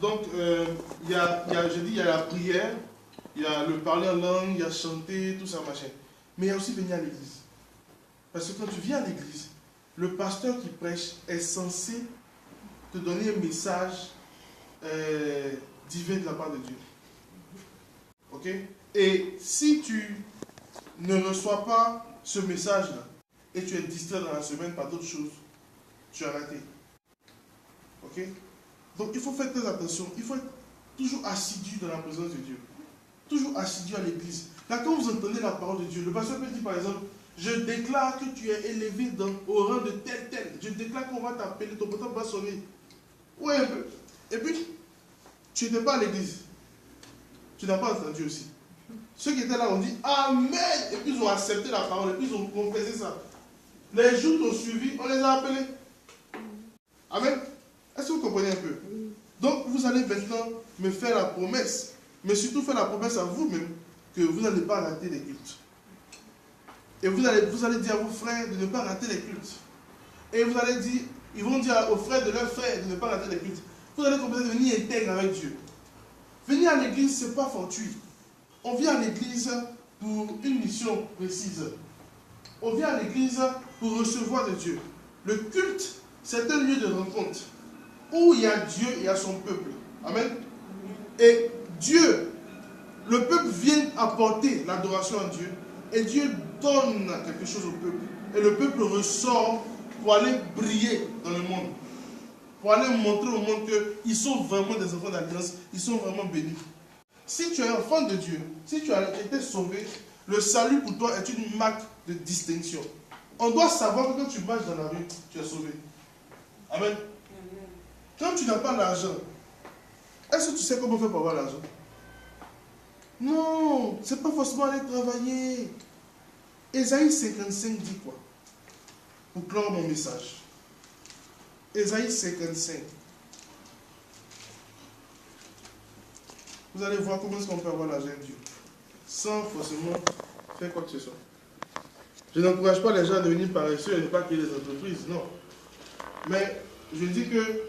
Donc, je dis, il y a la prière, il y a le parler en langue, il y a chanter, tout ça, machin. Mais il y a aussi venir à l'église. Parce que quand tu viens à l'église, le pasteur qui prêche est censé te donner un message divin de la part de Dieu. Ok? Et si tu ne reçois pas ce message-là, et tu es distrait dans la semaine par d'autres choses, tu as raté. Ok? Donc il faut faire très attention. Il faut être toujours assidu dans la présence de Dieu. Toujours assidu à l'église. Là, quand vous entendez la parole de Dieu, le pasteur peut dire par exemple, je déclare que tu es élevé au rang de tel. Je déclare qu'on va t'appeler, ton portable va sonner. Ouais, un peu. Et puis, tu n'étais pas à l'église. Tu n'as pas entendu aussi. Ceux qui étaient là ont dit Amen. Et puis ils ont accepté la parole. Et puis ils ont confessé ça. Les jours qui ont suivi, on les a appelés. Amen. Est-ce que vous comprenez un peu? Donc vous allez maintenant me faire la promesse. Mais surtout faire la promesse à vous-même que vous n'allez pas rater les cultes. Et vous allez dire à vos frères de ne pas rater les cultes. Et vous allez dire, ils vont dire aux frères de leurs frères de ne pas rater les cultes. Vous allez commencer à devenir intègre avec Dieu. Venir à l'église, ce n'est pas fortuit. On vient à l'église pour une mission précise. On vient à l'église pour recevoir de Dieu. Le culte, c'est un lieu de rencontre où il y a Dieu et il y a son peuple. Amen. Et Dieu, le peuple vient apporter l'adoration à Dieu et Dieu donne quelque chose au peuple. Et le peuple ressort pour aller briller dans le monde. Pour aller montrer au monde qu'ils sont vraiment des enfants d'alliance, ils sont vraiment bénis. Si tu es enfant de Dieu, si tu as été sauvé, le salut pour toi est une marque de distinction. On doit savoir que quand tu marches dans la rue, tu es sauvé. Amen. Quand tu n'as pas l'argent, est-ce que tu sais comment faire pour avoir l'argent? Non, ce n'est pas forcément aller travailler. Ésaïe 55 dit quoi? Pour clore mon message. Ésaïe 55. Vous allez voir comment est-ce qu'on peut avoir l'argent de Dieu. Sans forcément faire quoi que ce soit. Je n'encourage pas les gens à devenir paresseux et ne pas créer des entreprises, non. Mais je dis que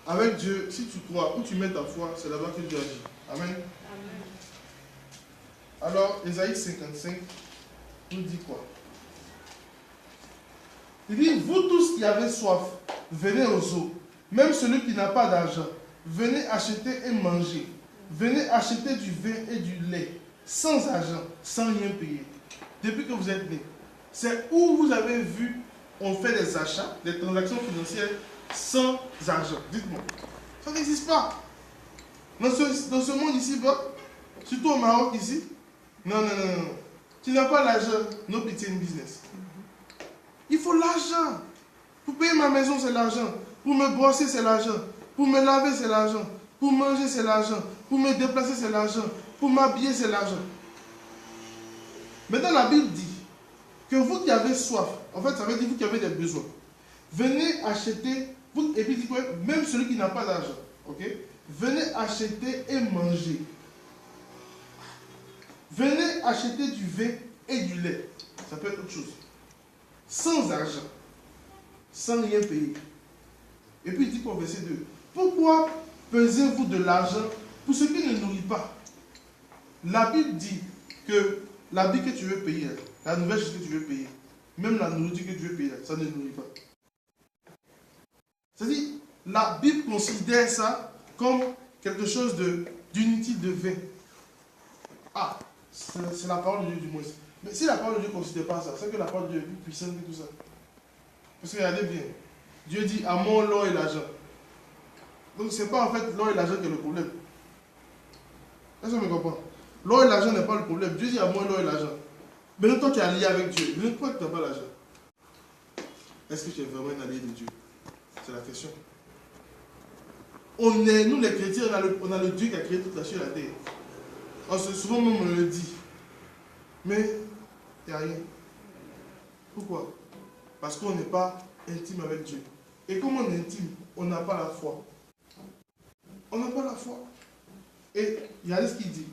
avec Dieu, si tu crois, où tu mets ta foi, c'est là-bas que Dieu agit. Amen. Amen. Alors, Ésaïe 55 nous dit quoi? Il dit, vous tous qui avez soif, venez aux eaux. Même celui qui n'a pas d'argent, venez acheter et manger. Venez acheter du vin et du lait, sans argent, sans rien payer. Depuis que vous êtes nés, c'est où vous avez vu, on fait des achats, des transactions financières sans argent. Dites-moi, ça n'existe pas. Dans ce monde ici, surtout au Maroc ici, non. Tu n'as pas l'argent, no pitié in business. Il faut l'argent. Pour payer ma maison, c'est l'argent. Pour me brosser, c'est l'argent. Pour me laver, c'est l'argent. Pour manger, c'est l'argent. Pour me déplacer, c'est l'argent. Pour m'habiller, c'est l'argent. Maintenant, la Bible dit que vous qui avez soif, en fait, ça veut dire vous qui avez des besoins, venez acheter, et puis dit quoi, même celui qui n'a pas d'argent, ok? Venez acheter et manger. Venez acheter du vin et du lait. Ça peut être autre chose. Sans argent. Sans rien payer. Et puis il dit quoi, verset 2. Pourquoi pesez-vous de l'argent pour ce qui ne nourrit pas? La Bible dit que l'habit que tu veux payer, la nouvelle chose que tu veux payer, même la nourriture que tu veux payer, ça ne nourrit pas. C'est-à-dire, la Bible considère ça comme quelque chose d'inutile, de vain. Ah, c'est la parole de Dieu du moins. Mais si la parole de Dieu ne considère pas ça, c'est que la parole de Dieu est plus puissante que tout ça. Parce que regardez bien, Dieu dit à moi l'or et l'argent. Donc ce n'est pas en fait l'or et l'argent qui est le problème. Est-ce que vous me comprenez? L'or et l'argent n'est pas le problème. Dieu dit à moi l'or et l'argent. Mais toi tu es allié avec Dieu. Mais pourquoi tu n'as pas l'argent? Est-ce que tu es vraiment un allié de Dieu? C'est la question. Nous les chrétiens, on a le Dieu qui a créé toute la cieux et la terre. Souvent même on le dit. Mais il n'y a rien. Pourquoi? Parce qu'on n'est pas intime avec Dieu. Et comme on est intime, on n'a pas la foi. On n'a pas la foi. Et regardez ce qu'il dit.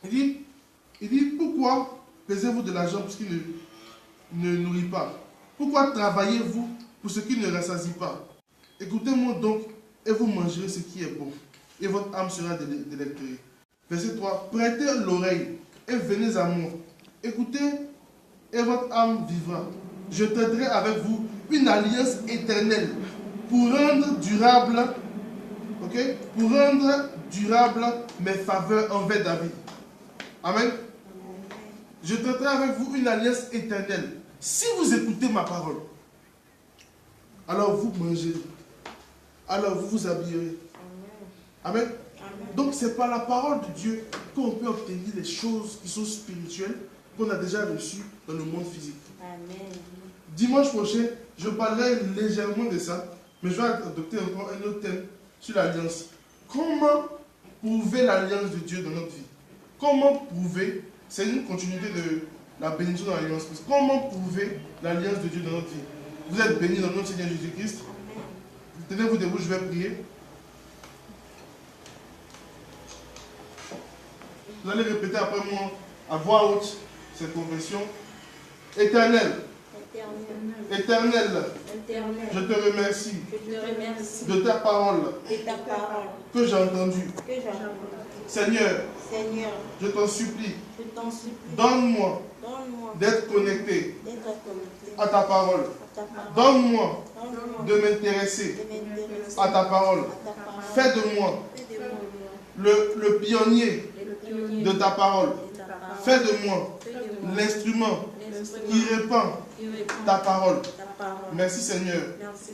Il dit, pourquoi pesez-vous de l'argent pour ce qui ne nourrit pas? Pourquoi travaillez-vous pour ce qui ne rassasie pas? Écoutez-moi donc et vous mangerez ce qui est bon, et votre âme sera délectée. Verset 3. Prêtez l'oreille et venez à moi. Écoutez, et votre âme vivra. Je traiterai avec vous une alliance éternelle pour rendre durable, pour rendre durable mes faveurs envers David. Amen. Je traiterai avec vous une alliance éternelle. Si vous écoutez ma parole, alors vous mangerez. Alors vous vous habillerez. Amen. Donc c'est par la parole de Dieu qu'on peut obtenir les choses qui sont spirituelles qu'on a déjà reçues dans le monde physique. Amen. Dimanche prochain, je parlerai légèrement de ça, mais je vais adopter encore un autre thème sur l'alliance. Comment prouver l'alliance de Dieu dans notre vie? Comment prouver, c'est une continuité de la bénédiction dans l'alliance. Comment prouver l'alliance de Dieu dans notre vie? Vous êtes bénis dans notre Seigneur Jésus-Christ. Tenez-vous debout, je vais prier. Vous allez répéter après moi à voix haute cette confession. Éternel, Éternel, je te remercie de ta parole que j'ai entendue. Seigneur, je t'en supplie, donne-moi d'être connecté à ta parole. Donne-moi de m'intéresser à ta parole. Fais de moi le pionnier de ta parole. Fais de moi l'instrument qui répand ta parole. Merci Seigneur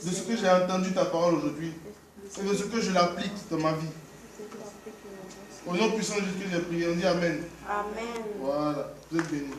de ce que j'ai entendu ta parole aujourd'hui et de ce que je l'applique dans ma vie. Au nom puissant de Jésus, j'ai prié. On dit Amen. Amen. Voilà, vous êtes bénis.